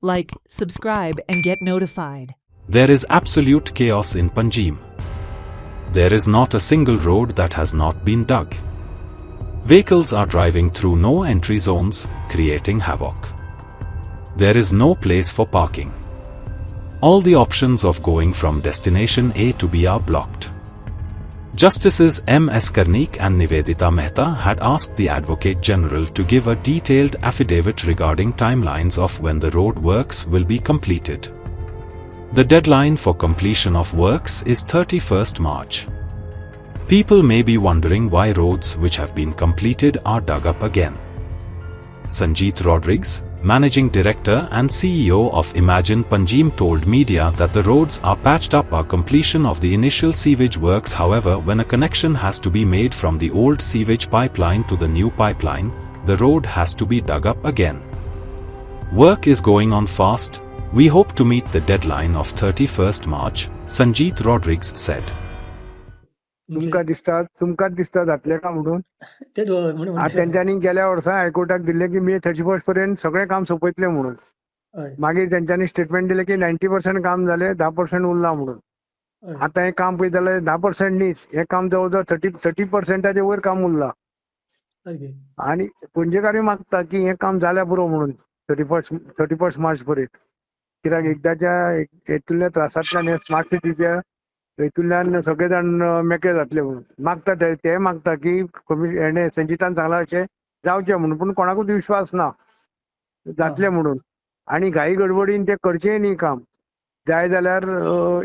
Like, subscribe, and get notified. There is absolute chaos in Panjim. There is not a single road that has not been dug. Vehicles are driving through no entry zones, creating havoc. There is no place for parking. All the options of going from destination A to B are blocked. Justices M.S. Karnik and Nivedita Mehta had asked the Advocate General to give a detailed affidavit regarding timelines of when the road works will be completed. The deadline for completion of works is 31st March. People may be wondering why roads which have been completed are dug up again. Sanjeet Rodrigues, Managing Director and CEO of Imagine Panjim, told media that the roads are patched up on completion of the initial sewage works. However, when a connection has to be made from the old sewage pipeline to the new pipeline, the road has to be dug up again. Work is going on fast. We hope to meet the deadline of 31st March, Sanjeet Rodrigues said. तुमका दिसता जातले का म्हणून आता त्यांच्यानी गेल्या वर्सा हायकोर्टाक दिले की मे 31 पर्यंत सगळे काम सोपयतले म्हणून. मागीर त्यांच्यानी स्टेटमेंट दिले की 90% काम झाले, 10% उरला म्हणून. आता हे काम पळयत जाल्यार 10% न्हीच, हे काम जवळजवळ 30% वयर काम उरला. आणि पणजेकारी मागता की हे काम जाल्या पुरो म्हणून 31 मार्च पर्यंत. कित्याक एकदाच्या हेतुल्या त्रासांतल्यान स्मार्ट सिटीच्या हेतुल्यान सगळे जाण मेकळे जातले म्हणून मागता. ते मागता की हेणे संजितान सांगला अशें जावचें म्हणून, पूण कोणाकूच विश्वास ना जातले म्हणून. आणि घाई गडबडीन ते करचेय न्ही काम. जाय जाल्यार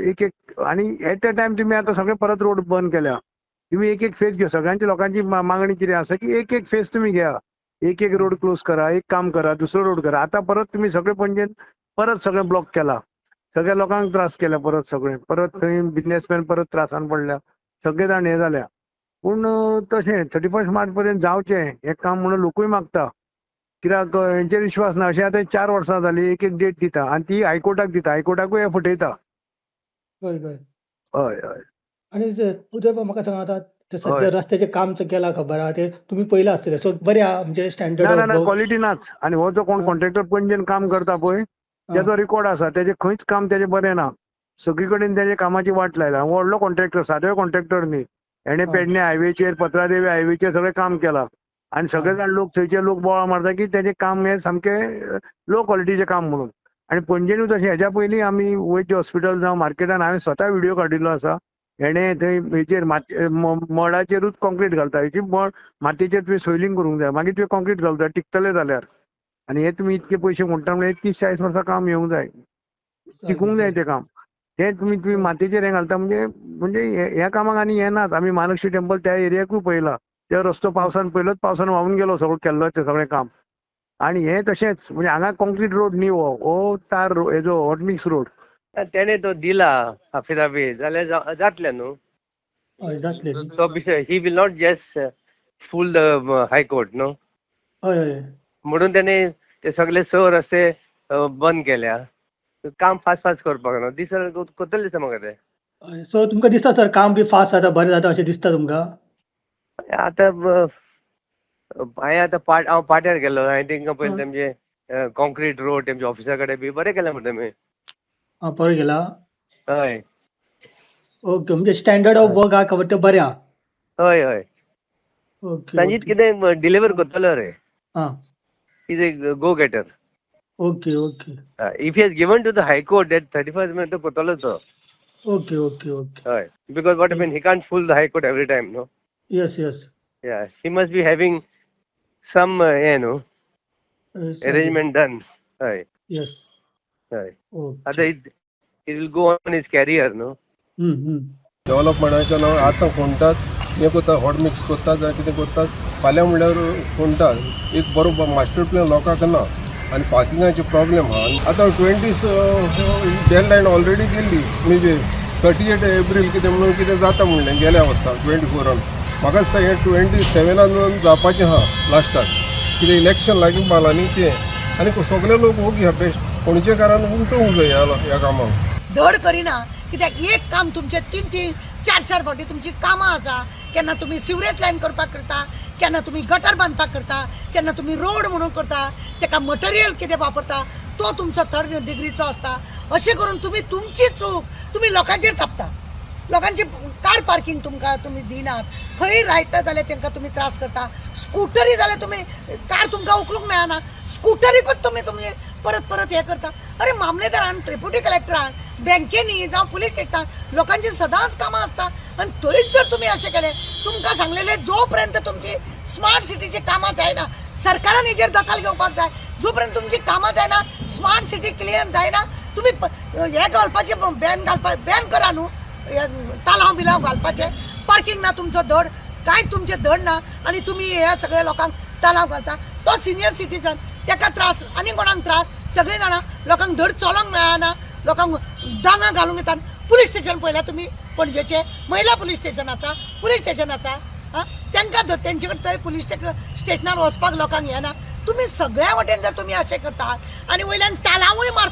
एक आणि एट अ टायम तुम्ही आता सगळे परत रोड बंद केल्या. तुम्ही एक फेज घ्या. सगळ्यांची लोकांची मागणी कितें आसा की एक फेज तुम्ही घ्या, एक रोड क्लोज करा, एक काम करा, दुसरो रोड करा. आता परत तुम्ही सगळे पणजेन परत सगळें ब्लॉक केला. सगळ्या लोकांक त्रास केला परत थंय बिझनेसमॅन परत त्रासान पडल्या, सगळे जाण हे जाल्या. पूण तशें 31 मार्च पर्यंत जावचें हें काम म्हणून लोकूय मागता. कित्याक हेंचेर विश्वास ना. अशें आतां 4 वर्सां जाली, एक डेट दिता आनी ती हायकोर्टाक दिता, हायकोर्टाकूय हे फटयता. हय. हय. आणि उदय म्हाका सांगा, आता सध्या रस्त्याचे काम केला खबर आहा ते तुम्ही पयला आसतले, सो बरे आहा म्हणजे स्टँडर्ड ना क्वॉलिटी नाच. आणि हो जो कोण कॉन्ट्रॅक्टर पणजेन काम करता पळय त्याचो रेकॉर्ड आसा, त्याचे खंयच काम त्याचे बरें ना. सगळी कडेन त्याचे कामाची वाट लायला. व्हडलो कॉन्ट्रॅक्टर, सादो कॉन्ट्रॅक्टर न्ही. हेणे पेडणे हायवेचेर, पत्रादेवी हायवेचेर सगळे काम केला. आणि सगळे जाण लोक थंयचे लोक बोवाळ मारता की त्याचे काम हे सामकें लो क्वॉलिटीचे काम म्हणून. आणि पणजेनूच अशें हेच्या पयलीं आमी वैद्य हॉस्पिटल जावं मार्केटान हांवें स्वता व्हिडिओ काडिल्लो आसा. हेणे थंय हेचेर मडाचेरूच कॉन्क्रीट घालता. हेची मातयेचेर तुवें सोयलींग करूंक जाय, मागीर तुवें कॉन्क्रीट घालता टिकतले जाल्यार. आणि हे तुम्ही इतके पैसे म्हणटा म्हणजे 30-40 वर्सां काम येवंक जाय, टिकूंक जाय ते काम. ते तुम्ही मातयेचेर हे घालता म्हणजे ह्या कामाक आनी हे नात. आमी महालक्ष्मी टेंपल त्या एरियाकूय पळयला, ते रस्तो पावसान पावसान व्हांवून गेलो सगळो केल्लो ते सगळें काम. आणि हे तशेंच म्हणजे हांगा कॉन्क्रीट रोड न्ही, हो तार हेजो हॉट मिक्स रोड. त्याने तो दिला अफिडाविट जाल्यार जातले न्हू. हय जातले. तो he will not just fool the high court न्हू. हय. म्हणून त्याने ते सगळे 6 रस्ते बंद केल्या. काम फास्ट करपाक न्हू दिसर कोतले दिसता म्हाका ते. सो तुमकां दिसता सर काम बी फास्ट जाता, बरें जाता अशें दिसता तुमकां? आतां हांव पाट्यार गेलो, हांवें तांकां पयलीं तेमचे कॉन्क्रीट रोड तेमच्या ऑफिसा कडेन बी बरें केलें म्हणटा मी. बरें केला. हय. ओके, म्हणजे स्टँडर्ड ऑफ वर्क आहा खबर ते बरें आहा. हय. ओके. संजीत कितें डिलिव्हर करतलो रे. He's a go-getter. Okay. If he has given to the High Court that 31st May to kotalo so. Okay. Right. Because what I mean, he can't fool the High Court every time, no? Yes. Yeah, he must be having some, arrangement done. Right. Yes. Right. Okay. Otherwise, he will go on his career, no? डेव्हलपमेंटाच्या नांवान आतां फोणटात, हें कोत्ता hot mix कोत्ता जावं कितें कोत्ता. फाल्यां म्हणल्यार फोणटात. एक बरो मास्टर प्लॅन लोकांक ना आनी पार्किंगाचे प्रॉब्लेम आहा. आतां 20 डेडलायन ऑलरेडी दिल्ली, म्हणजे 38 एप्रील कितें म्हणून कितें जाता म्हणलें गेल्या वर्सा 24 म्हाका दिसता हें 27 जावपाचें आहा लास्टाक. कितें इलेक्शन लागीं पावलां न्ही तें. आनी सगळे लोक ओके हा बेस्ट पणजेकारान उमटोवंक जाय ह्या कामाक. धड करिना कित्याक एक काम तुमचे 3-3, 4-4 फावटी तुमची कामां आसा. केन्ना तुम्ही सिवरेज लायन करपाक करता, केन्ना तुम्ही गटर बांदपाक करता, केन्ना तुम्ही रोड म्हणून करता, तेका मटेरियल कितें वापरता तो तुमचो 3rd डिग्रीचो आसता. अशें करून तुम्ही तुमची चूक तुम्ही लोकांचेर थापता. लोकांची कार पार्किंग तुमकां तुमी दिनात, खंय रायता जाल्यार तांकां तुमी त्रास करता. स्कूटरी जाल्यार तुमी कार तुमकां उखलूंक मेळना, स्कूटरीकूच तुमी परत परत हे करता. अरे मामलेदारान, डेप्युटी कलेक्टरान, बँकेनी जावं पुलीस स्टेशनान लोकांची सदांच कामां आसता आनी थंयच जर तुमी अशें केलें, तुमकां सांगलेलें जोपर्यंत तुमची स्मार्ट सिटीची कामां जायना, सरकारान हेजेर दखल घेवपाक जाय. जोपर्यंत तुमची कामां जायना, स्मार्ट सिटी क्लियर जायना, तुमी हे घालपाचें बॅन करा न्हू, तालाव बिलाव घालपाचे. पार्किंग ना तुमचो धड, कांय तुमचे धड ना आनी तुमी ह्या सगळ्या लोकांक तालाव घालता. तो सिनियर सिटीजन, ताका त्रास आनी कोणाक त्रास, सगळीं जाणां लोकांक धड चलोंक मेळना, लोकांक दांगा घालूंक येतात. पुलीस स्टेशन पळयलां तुमी पणजेचे, महिला पुलीस स्टेशन आसा, पुलीस स्टेशन आसा, तांकां तेंचे कडेन थंय पुलीस स्टेशनार वचपाक लोकांक येना. तुम्ही सगळ्या वाटेन जर तुम्ही अशें करतात आनी वयल्यान तालावूय मारता